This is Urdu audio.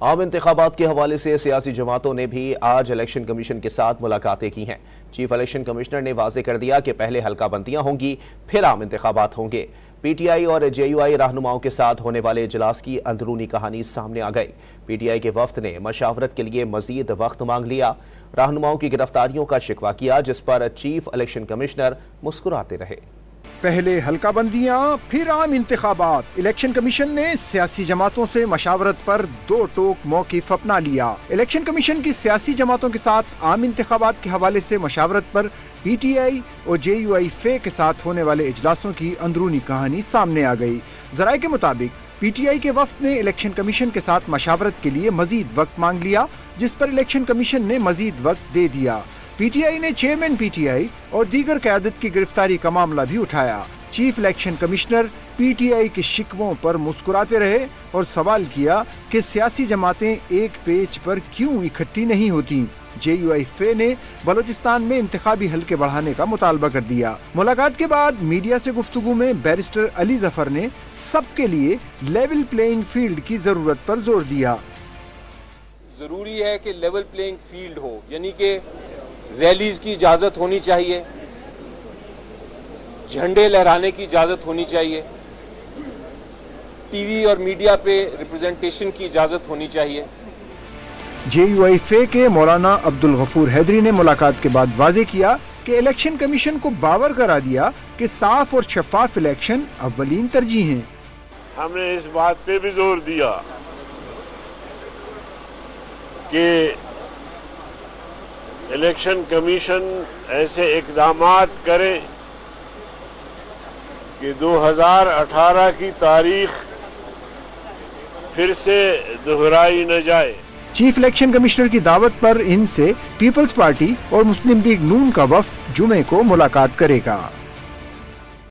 عام انتخابات کے حوالے سے سیاسی جماعتوں نے بھی آج الیکشن کمیشن کے ساتھ ملاقاتیں کی ہیں۔ چیف الیکشن کمشنر نے واضح کر دیا کہ پہلے حلقہ بندیاں ہوں گی، پھر عام انتخابات ہوں گے۔ پی ٹی آئی اور جے یو آئی رہنماؤں کے ساتھ ہونے والے اجلاس کی اندرونی کہانی سامنے آ گئی۔ پی ٹی آئی کے وفد نے مشاورت کے لیے مزید وقت مانگ لیا، رہنماؤں کی گرفتاریوں کا شکوہ کیا، جس پر چیف الیکشن کمشنر مسکراتے رہے۔ پہلے حلقہ بندیاں پھر عام انتخابات۔ الیکشن کمیشن نے سیاسی جماعتوں سے مشاورت پر دو ٹوک موقف اپنا لیا۔ الیکشن کمیشن کی سیاسی جماعتوں کے ساتھ عام انتخابات کے حوالے سے مشاورت پر پی ٹی آئی اور جے یو آئی فے کے ساتھ ہونے والے اجلاسوں کی اندرونی کہانی سامنے آ گئی۔ ذرائع کے مطابق پی ٹی آئی کے وفد نے الیکشن کمیشن کے ساتھ مشاورت کے لیے مزید وقت مانگ لیا، جس پر الیکشن کمیشن نے مزید وقت دے دیا۔ پی ٹی آئی نے چیئرمین پی ٹی آئی اور دیگر قیادت کی گرفتاری کا معاملہ بھی اٹھایا۔ Chief election commissioner P T I کے شکووں پر مسکراتے رہے اور سوال کیا کہ سیاسی جماعتیں ایک پیج پر کیوں اکٹھی نہیں ہوتی۔ جے یو آئی فے نے بلوچستان میں انتخابی حلقے بڑھانے کا مطالبہ کر دیا۔ ملاقات کے بعد میڈیا سے گفتگو میں بیرسٹر علی ظفر نے سب کے لیے لیول پلینگ فیلڈ کی ضرورت پر زور دیا۔ ضروری ہے کہ لیول پلینگ فیلڈ ہو، یعنی کہ ریلیز کی اجازت ہونی چاہیے، جھنڈے لہرانے کی اجازت ہونی چاہیے، ٹی وی اور میڈیا پہ ریپرزنٹیشن کی اجازت ہونی چاہیے۔ جے یو آئی فے کے مولانا عبدالغفور حیدری نے ملاقات کے بعد واضح کیا کہ الیکشن کمیشن کو باور کرا دیا کہ صاف اور شفاف الیکشن اولین ترجیح ہیں۔ ہم نے اس بات پہ بھی زور دیا کہ الیکشن کمیشن ایسے اقدامات کرے کہ 2018 کی تاریخ پھر سے دہرائی نہ جائے۔ چیف الیکشن کمشنر کی دعوت پر ان سے پیپلز پارٹی اور مسلم لیگ نون کا وفد جمعے کو ملاقات کرے گا۔